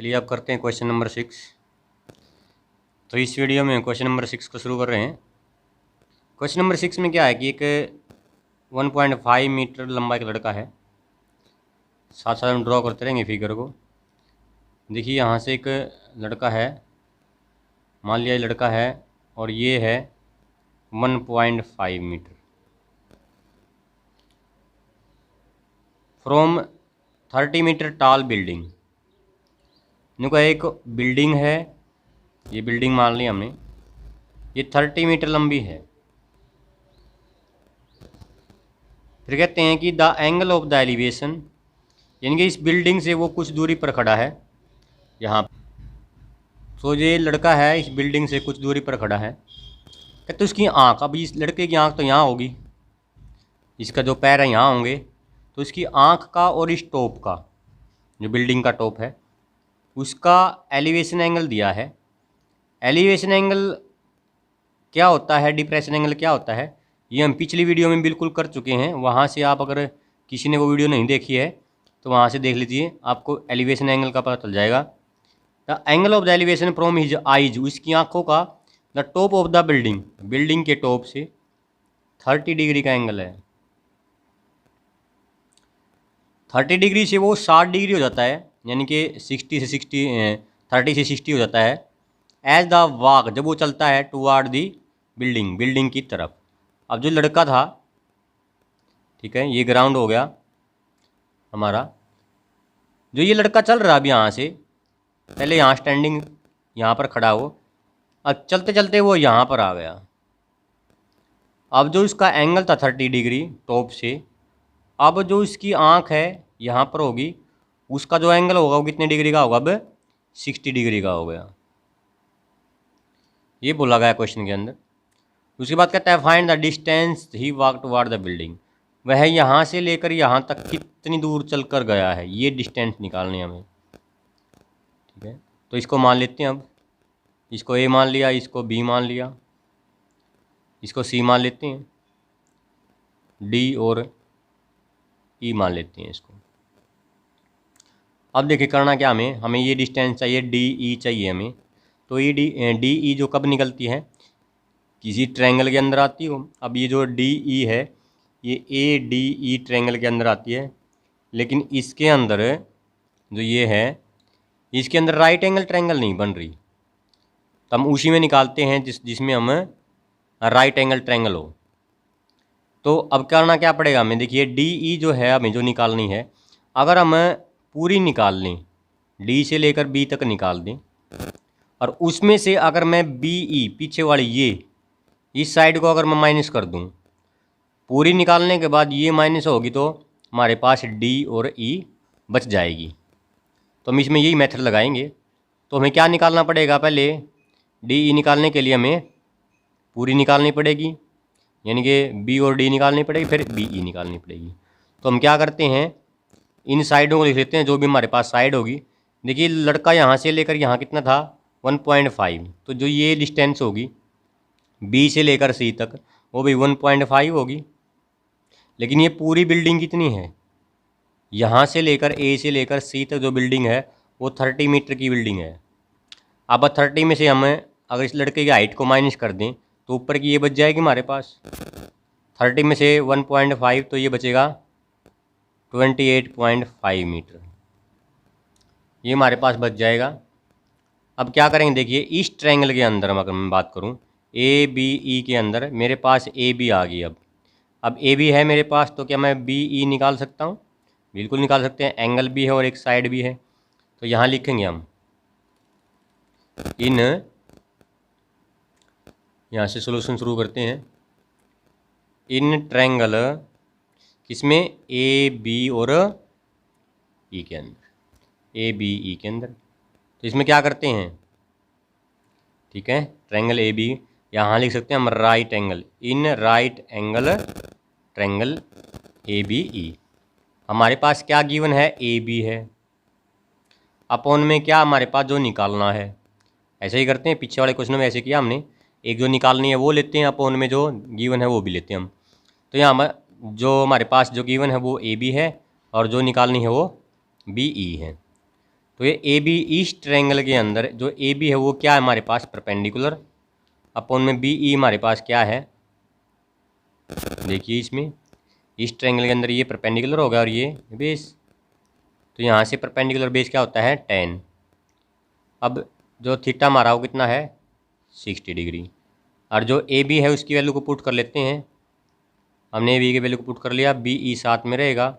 चलिए अब करते हैं क्वेश्चन नंबर 6। तो इस वीडियो में क्वेश्चन नंबर 6 को शुरू कर रहे हैं। क्वेश्चन नंबर 6 में क्या है कि एक 1.5 मीटर लंबा एक लड़का है। साथ साथ हम ड्रॉ करते रहेंगे फिगर को। देखिए यहाँ से एक लड़का है, मान लिया ये लड़का है और ये है 1.5 meter. From 30 meter tall building. इनको एक बिल्डिंग है, ये बिल्डिंग मान ली हमने, ये 30 मीटर लंबी है। फिर कहते हैं कि the angle of the elevation, यानी कि इस बिल्डिंग से वो कुछ दूरी पर खड़ा है यहाँ। तो ये लड़का है इस बिल्डिंग से कुछ दूरी पर खड़ा है। कहते उसकी आँख, अब इस लड़के की आँख तो यहाँ होगी, इसका जो पैर है यहाँ होंगे, तो इसकी आँख का और इस टॉप का, जो बिल्डिंग का टॉप है, उसका एलिवेशन एंगल दिया है। एलिवेशन एंगल क्या होता है, डिप्रेशन एंगल क्या होता है, ये हम पिछली वीडियो में बिल्कुल कर चुके हैं। वहाँ से आप अगर किसी ने वो वीडियो नहीं देखी है तो वहाँ से देख लीजिए, आपको एलिवेशन एंगल का पता चल जाएगा। The angle of the elevation from his eyes, उसकी आँखों का, the top of the building, building के टॉप से 30 डिग्री का एंगल है। 30 डिग्री से वो 60 डिग्री हो जाता है, यानी कि 30 से 60 हो जाता है। एज द वॉक, जब वो चलता है, टुवार्ड दी बिल्डिंग, बिल्डिंग की तरफ। अब जो लड़का था, ठीक है, ये ग्राउंड हो गया हमारा। जो ये लड़का चल रहा है अब यहाँ से, पहले यहाँ स्टैंडिंग यहाँ पर खड़ा हो, अब चलते चलते वो यहाँ पर आ गया। अब जो इसका एंगल था 30 डिग्री टॉप से, अब जो इसकी आँख है यहाँ पर होगी, उसका जो एंगल होगा वो कितने डिग्री का होगा, अब 60 डिग्री का हो गया। ये बोला गया क्वेश्चन के अंदर। उसके बाद कहता है find the distance he walk toward the building, वह यहाँ से लेकर यहाँ तक कितनी दूर चल कर गया है, ये डिस्टेंस निकालनी है हमें। ठीक है, तो इसको मान लेते हैं। अब इसको ए मान लिया, इसको बी मान लिया, इसको सी मान लेते हैं, डी और ई मान लेते हैं इसको। अब देखिए करना क्या, हमें ये डिस्टेंस चाहिए, डी ई चाहिए हमें। तो ये डी ई जो कब निकलती है, किसी ट्रायंगल के अंदर आती हो। अब ये जो डी ई है, ये ए डी ई ट्रायंगल के अंदर आती है, लेकिन इसके अंदर जो ये है, इसके अंदर राइट एंगल ट्रायंगल नहीं बन रही, तो हम उसी में निकालते हैं जिसमें हम राइट एंगल ट्रायंगल हो। तो अब करना क्या पड़ेगा हमें, देखिए डी ई जो है हमें जो निकालनी है, अगर हम पूरी निकाल लें, डी से लेकर बी तक निकाल दें, और उसमें से अगर मैं बी ई पीछे वाली ये इस साइड को अगर मैं माइनस कर दूं, पूरी निकालने के बाद ये माइनस होगी, तो हमारे पास डी और ई बच जाएगी। तो हम इसमें यही मेथड लगाएंगे। तो हमें क्या निकालना पड़ेगा, पहले डी ई निकालने के लिए हमें पूरी निकालनी पड़ेगी, यानी कि बी और डी निकालनी पड़ेगी, फिर बी ई निकालनी पड़ेगी। तो हम क्या करते हैं, इन साइडों को लिख लेते हैं, जो भी हमारे पास साइड होगी। देखिए लड़का यहाँ से लेकर यहाँ कितना था, 1.5, तो जो ये डिस्टेंस होगी बी से लेकर सी तक, वो भी 1.5 होगी। लेकिन ये पूरी बिल्डिंग कितनी है, यहाँ से लेकर ए से लेकर सी तक जो बिल्डिंग है वो 30 मीटर की बिल्डिंग है। अब 30 में से हम अगर इस लड़के की हाइट को माइनस कर दें, तो ऊपर की ये बच जाएगी हमारे पास। 30 में से 1.5, तो ये बचेगा 28.5 मीटर, ये हमारे पास बच जाएगा। अब क्या करेंगे, देखिए इस ट्रायंगल के अंदर अगर मैं बात करूं, ए बी ई के अंदर मेरे पास ए बी आ गई। अब ए बी है मेरे पास, तो क्या मैं बी ई निकाल सकता हूं, बिल्कुल निकाल सकते हैं। एंगल भी है और एक साइड भी है, तो यहाँ लिखेंगे हम इन, यहाँ से सॉल्यूशन शुरू करते हैं। इन ट्रायंगल किसमें, ए बी और ई के अंदर, ए बी ई के अंदर। तो इसमें क्या करते हैं, ठीक है, ट्रायंगल ए बी, यहाँ लिख सकते हैं हम right angle, in right angle triangle A B E. हमारे पास क्या गिवन है, ए बी है, अपॉन में क्या हमारे पास जो निकालना है। ऐसे ही करते हैं, पीछे वाले क्वेश्चन में ऐसे किया हमने, एक जो निकालनी है वो लेते हैं, अपॉन में जो गिवन है वो भी लेते हैं हम। तो यहाँ जो हमारे पास जो गिवन है वो ए बी है, और जो निकालनी है वो बी ई है। तो ये ए बी इस ट्रायंगल के अंदर जो ए बी है वो क्या है हमारे पास परपेंडिकुलर, अपॉन में बी ई हमारे पास क्या है, देखिए इसमें इस ट्रायंगल के अंदर ये परपेंडिकुलर होगा और ये बेस, तो यहाँ से परपेंडिकुलर बेस क्या होता है 10। अब जो थीटा हमारा वो कितना है 60 डिग्री, और जो ए बी है उसकी वैल्यू को पुट कर लेते हैं, हमने ए बी की वैल्यू को पुट कर लिया, बी ई साथ में रहेगा,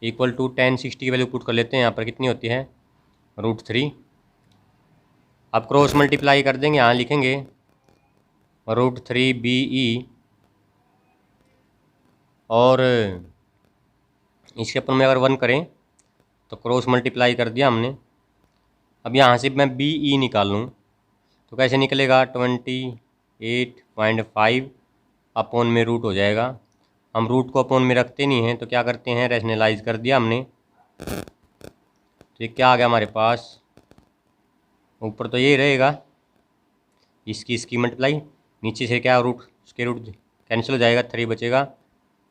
इक्वल टू 10 60 की वैल्यू पुट कर लेते हैं, यहाँ पर कितनी होती है √3। अब क्रॉस मल्टीप्लाई कर देंगे, यहाँ लिखेंगे √3 बी ई, और इसके अपन में अगर 1 करें तो क्रॉस मल्टीप्लाई कर दिया हमने। अब यहाँ से मैं बी ई निकालूँ तो कैसे निकलेगा 28.5 अपॉन में रूट हो जाएगा। हम रूट को अपॉन में रखते नहीं हैं तो क्या करते हैं रैशनलाइज कर दिया हमने, तो ये क्या आ गया हमारे पास, ऊपर तो ये रहेगा इसकी मल्टीप्लाई, नीचे से क्या रूट उसके रूट कैंसिल हो जाएगा, 3 बचेगा,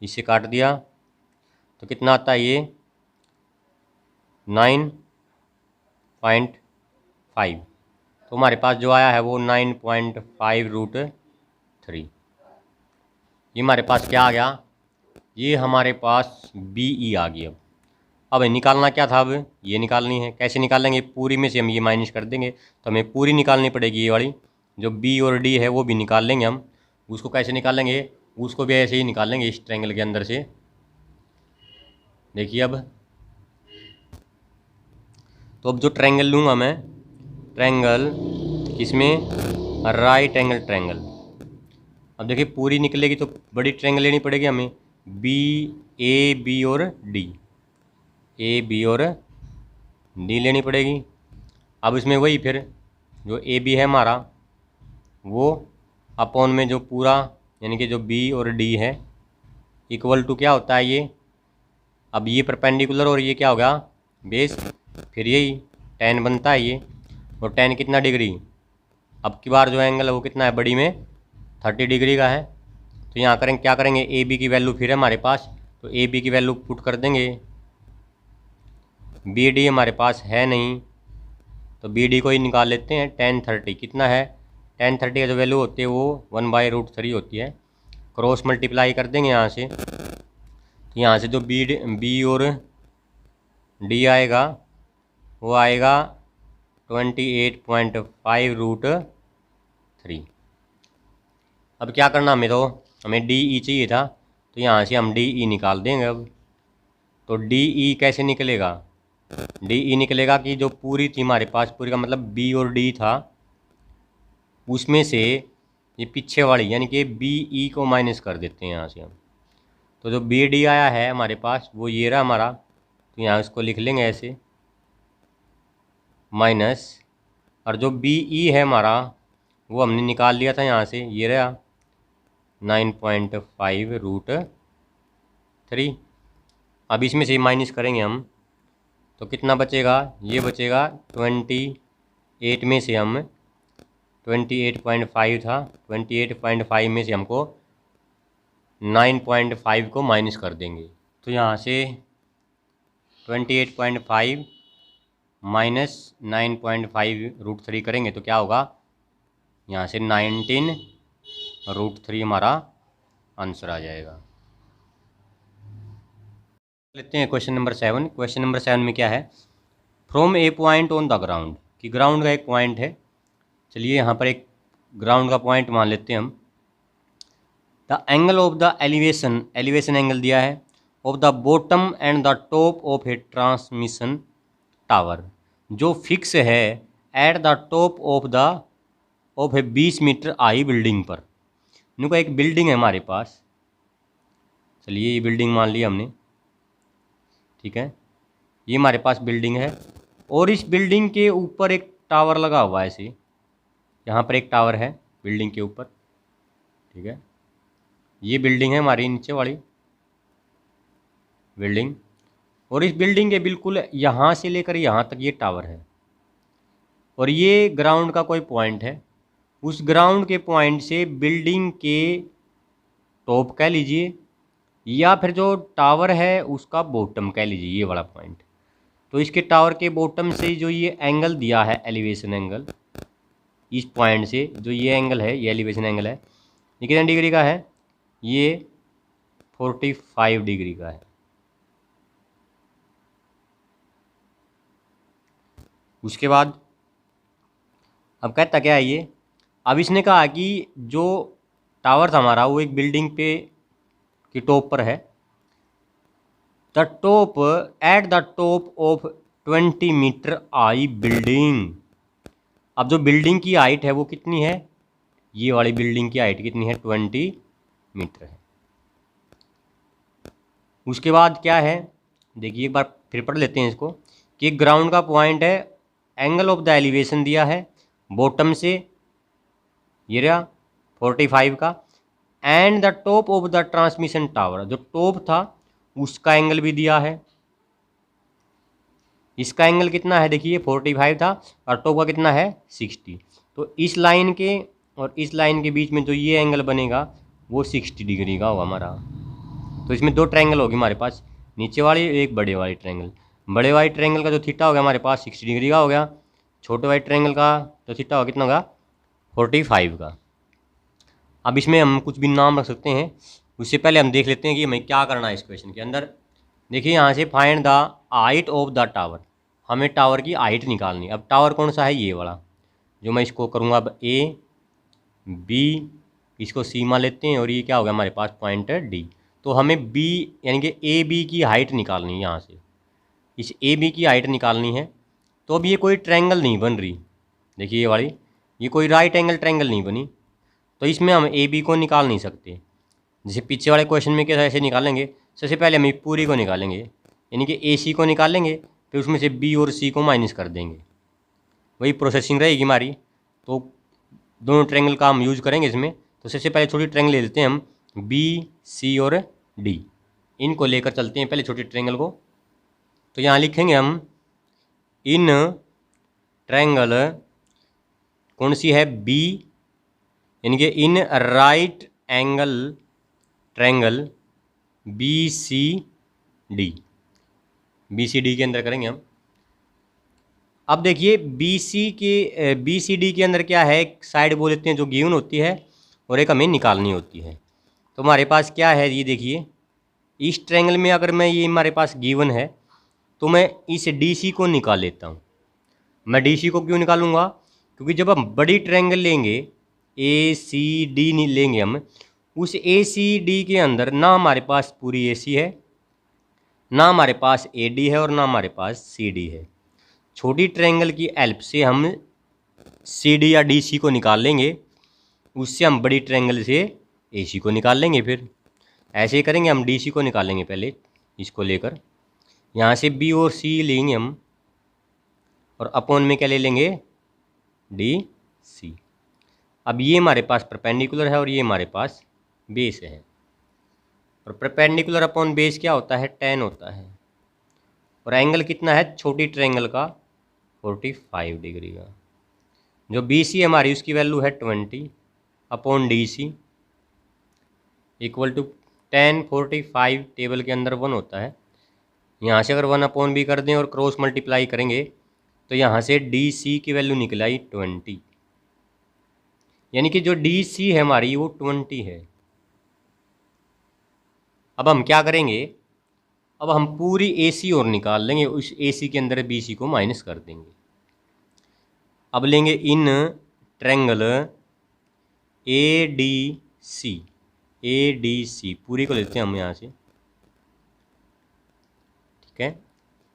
इससे काट दिया तो कितना आता है ये 9.5, तो हमारे पास जो आया है वो 9.5 √3। ये हमारे पास क्या आ गया, ये हमारे पास बी ई आ गई। अब निकालना क्या था, अब ये निकालनी है, कैसे निकालेंगे, पूरी में से हम ये माइनस कर देंगे तो हमें पूरी निकालनी पड़ेगी, ये वाली जो बी और डी है वो भी निकाल लेंगे हम। उसको कैसे निकालेंगे, उसको भी ऐसे ही निकालेंगे इस ट्रायंगल के अंदर से। देखिए अब तो अब जो ट्रायंगल लूँगा मैं, ट्रायंगल किसमें, राइट एंगल ट्रायंगल। अब देखिए पूरी निकलेगी तो बड़ी ट्रायंगल लेनी पड़ेगी हमें, बी ए बी और डी, ए बी और डी लेनी पड़ेगी। अब इसमें वही फिर जो ए बी है हमारा वो अपॉन में जो पूरा यानी कि जो बी और डी है इक्वल टू क्या होता है ये, अब ये परपेंडिकुलर और ये क्या होगा बेस, फिर यही 10 बनता है ये, और 10 कितना डिग्री, अब की बार जो एंगल है वो कितना है बड़ी में 30 डिग्री का है। तो यहाँ करेंगे क्या करेंगे, ए बी की वैल्यू फिर है हमारे पास, तो ए बी की वैल्यू पुट कर देंगे, बी डी हमारे पास है नहीं तो बी डी को ही निकाल लेते हैं। 1030 कितना है, 1030 का जो वैल्यू होती है वो 1/√3 होती है, क्रॉस मल्टीप्लाई कर देंगे यहाँ से, तो यहाँ से जो बी और डी आएगा वो आएगा 28.5 √3। अब क्या करना हमें, तो हमें डी ई चाहिए था तो यहाँ से हम डी ई निकाल देंगे। अब तो डी ई कैसे निकलेगा, डी ई निकलेगा कि जो पूरी थी हमारे पास, पूरी का मतलब बी और डी था, उसमें से ये पीछे वाली यानी कि बी ई को माइनस कर देते हैं यहाँ से हम, तो जो बी डी आया है हमारे पास वो ये रहा हमारा, तो यहाँ इसको लिख लेंगे ऐसे माइनस, और जो बी ई है हमारा वो हमने निकाल लिया था यहाँ से, ये रहा 9.5 √3। अब इसमें से माइनस करेंगे हम तो कितना बचेगा, ये बचेगा 28 में से हम 28.5 था, 28.5 में से हमको 9.5 को माइनस कर देंगे, तो यहाँ से 28.5 माइनस 9.5 √3 करेंगे तो क्या होगा, यहाँ से 19 √3 हमारा आंसर आ जाएगा। लेते हैं क्वेश्चन नंबर 7। क्वेश्चन नंबर 7 में क्या है, from A point on the ground, कि ग्राउंड का एक पॉइंट है, चलिए यहाँ पर एक ग्राउंड का पॉइंट मान लेते हैं हम। The angle of the elevation, elevation angle दिया है, of the bottom and the top of a transmission tower, जो फिक्स है at the top of a 20 meter high building पर। इनका एक बिल्डिंग है हमारे पास, चलिए ये बिल्डिंग मान ली हमने, ठीक है, ये हमारे पास बिल्डिंग है और इस बिल्डिंग के ऊपर एक टावर लगा हुआ है ऐसे, यहाँ पर एक टावर है बिल्डिंग के ऊपर, ठीक है, ये बिल्डिंग है हमारी नीचे वाली बिल्डिंग, और इस बिल्डिंग के बिल्कुल यहाँ से लेकर यहाँ तक ये टावर है, और ये ग्राउंड का कोई पॉइंट है, उस ग्राउंड के पॉइंट से बिल्डिंग के टॉप कह लीजिए या फिर जो टावर है उसका बॉटम कह लीजिए, ये वाला पॉइंट, तो इसके टावर के बॉटम से जो ये एंगल दिया है, एलिवेशन एंगल, इस पॉइंट से जो ये एंगल है, ये एलिवेशन एंगल है, ये कितने डिग्री का है? ये 45 डिग्री का है। उसके बाद अब कहता क्या है ये, अब इसने कहा कि जो टावर था हमारा वो एक बिल्डिंग पे की टॉप पर है। The top at the top of 20 meter high building. अब जो बिल्डिंग की हाइट है वो कितनी है? ये वाली बिल्डिंग की हाइट कितनी है? 20 मीटर है। उसके बाद क्या है, देखिए एक बार फिर पढ़ लेते हैं इसको, कि ग्राउंड का पॉइंट है, एंगल ऑफ द एलिवेशन दिया है बॉटम से, ये रहा 45 का, and the top of the transmission tower, जो टॉप था उसका एंगल भी दिया है। इसका एंगल कितना है? देखिए 45 था और टॉप का कितना है? 60। तो इस लाइन के और इस लाइन के बीच में जो ये एंगल बनेगा वो 60 डिग्री का होगा हमारा। तो इसमें दो ट्रायंगल होगी हमारे पास, नीचे वाली एक बड़े वाली ट्रायंगल। बड़े वाली ट्रायंगल का जो थीटा हो गया हमारे पास 60 डिग्री का हो गया, छोटे वाली ट्रायंगल का जो थीटा होगा कितना होगा? 45 का। अब इसमें हम कुछ भी नाम रख सकते हैं, उससे पहले हम देख लेते हैं कि हमें क्या करना है इस क्वेश्चन के अंदर। देखिए यहाँ से find the height of the tower, हमें टावर की हाइट निकालनी। अब टावर कौन सा है? ये वाला, जो मैं इसको करूँगा अब ए बी, इसको सी मान लेते हैं, और ये क्या हो गया हमारे पास? Point D. तो हमें बी यानी कि ए बी की हाइट निकालनी है। यहाँ से इस ए बी की हाइट निकालनी है। तो अब ये कोई ट्रायंगल नहीं बन रही, देखिए ये वाली, ये कोई राइट एंगल ट्रायंगल नहीं बनी, तो इसमें हम ए बी को निकाल नहीं सकते। जैसे पीछे वाले क्वेश्चन में कैसे ऐसे निकालेंगे, सबसे पहले हम पूरी को निकालेंगे, यानी कि ए सी को निकालेंगे, फिर उसमें से बी और सी को माइनस कर देंगे, वही प्रोसेसिंग रहेगी हमारी। तो दोनों ट्रायंगल का हम यूज़ करेंगे इसमें। तो सबसे पहले छोटी ट्रायंगल ले लेते हैं हम, बी सी और डी, इनको लेकर चलते हैं पहले छोटी ट्रायंगल को। तो यहाँ लिखेंगे हम, इन ट्रायंगल कौन सी है? बी, यानी कि in right angle triangle B C D, B C D के अंदर करेंगे हम। अब देखिए बी सी डी के अंदर क्या है, एक साइड बोल देते हैं जो गिवन होती है और एक हमें निकालनी होती है। तो हमारे पास क्या है, ये देखिए इस ट्रायंगल में अगर मैं, ये हमारे पास गिवन है, तो मैं इस डी सी को निकाल लेता हूँ। मैं डी सी को क्यों निकालूंगा? क्योंकि जब हम बड़ी ट्रायंगल लेंगे, ए सी डी लेंगे हम, उस ए सी डी के अंदर ना हमारे पास पूरी ए सी है, ना हमारे पास ए डी है, और ना हमारे पास सी डी है। छोटी ट्रायंगल की हेल्प से हम सी डी या डी सी को निकाल लेंगे, उससे हम बड़ी ट्रायंगल से ए सी को निकाल लेंगे। फिर ऐसे ही करेंगे, हम डी सी को निकालेंगे पहले, इसको लेकर यहाँ से बी और सी लेंगे हम, और अपॉन में क्या ले लेंगे? D C. अब ये हमारे पास परपेंडिकुलर है और ये हमारे पास बेस है, और परपेंडिकुलर अपॉन बेस क्या होता है? tan होता है। और एंगल कितना है छोटी ट्रायंगल का? 45 डिग्री का। जो बी सी हमारी उसकी वैल्यू है 20 upon D C equal to tan 45, table के अंदर 1 होता है। यहाँ से अगर 1 अपॉन भी कर दें और क्रॉस मल्टीप्लाई करेंगे तो यहाँ से डी सी की वैल्यू निकल आई 20, यानी कि जो डी सी है हमारी वो 20 है। अब हम क्या करेंगे, अब हम पूरी ए सी और निकाल लेंगे, उस ए सी के अंदर बी सी को माइनस कर देंगे। अब लेंगे इन ट्रायंगल ए डी सी, पूरी को लेते हैं हम यहाँ से, ठीक है।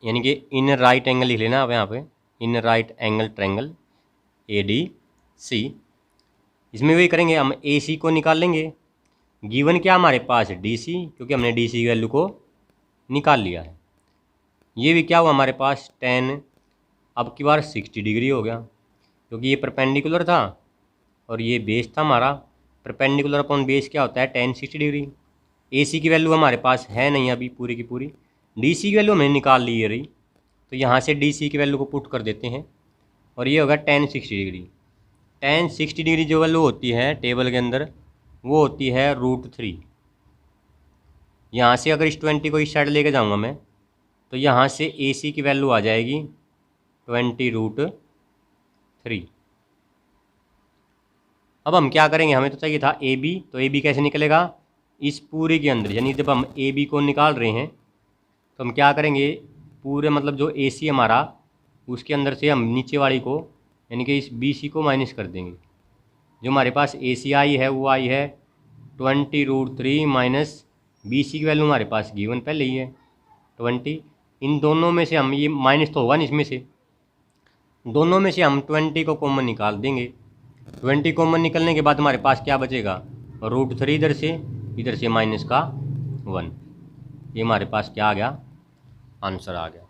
यानी कि इन राइट एंगल लिख लेना अब यहाँ पे, in right angle triangle A D C. इसमें वही करेंगे, हम ए सी को निकाल लेंगे। गिवन क्या हमारे पास? डी सी, क्योंकि हमने डी सी की वैल्यू को निकाल लिया है। ये भी क्या हुआ हमारे पास? tan, अब की बार 60 डिग्री हो गया, क्योंकि ये परपेंडिकुलर था और ये बेस था हमारा। परपेंडिकुलर अपॉन बेस क्या होता है? tan 60 degree. ए सी की वैल्यू हमारे पास है नहीं अभी पूरी की पूरी, डी सी की वैल्यू हमने निकाल ली है रही, तो यहाँ से डी सी की वैल्यू को पुट कर देते हैं, और ये होगा tan 60 डिग्री। tan 60 डिग्री जो वैल्यू होती है टेबल के अंदर वो होती है √3। यहाँ से अगर इस 20 को इस साइड लेके जाऊँगा मैं, तो यहाँ से ए सी की वैल्यू आ जाएगी 20√3। अब हम क्या करेंगे, हमें तो चाहिए था ए बी, तो ए बी कैसे निकलेगा, इस पूरे के अंदर, यानी जब हम ए बी को निकाल रहे हैं तो हम क्या करेंगे, पूरे मतलब जो ए सी हमारा, उसके अंदर से हम नीचे वाली को यानी कि इस बी सी को माइनस कर देंगे। जो हमारे पास ए सी आई है वो आई है 20√3 माइनस बी सी की वैल्यू हमारे पास गिवन पहले ही है 20। इन दोनों में से हम, ये माइनस तो होगा नहीं इसमें से, दोनों में से हम 20 को कॉमन निकाल देंगे। 20 कॉमन निकलने के बाद हमारे पास क्या बचेगा, √3 इधर से माइनस का 1। ये हमारे पास क्या आ गया, आंसर आ गया।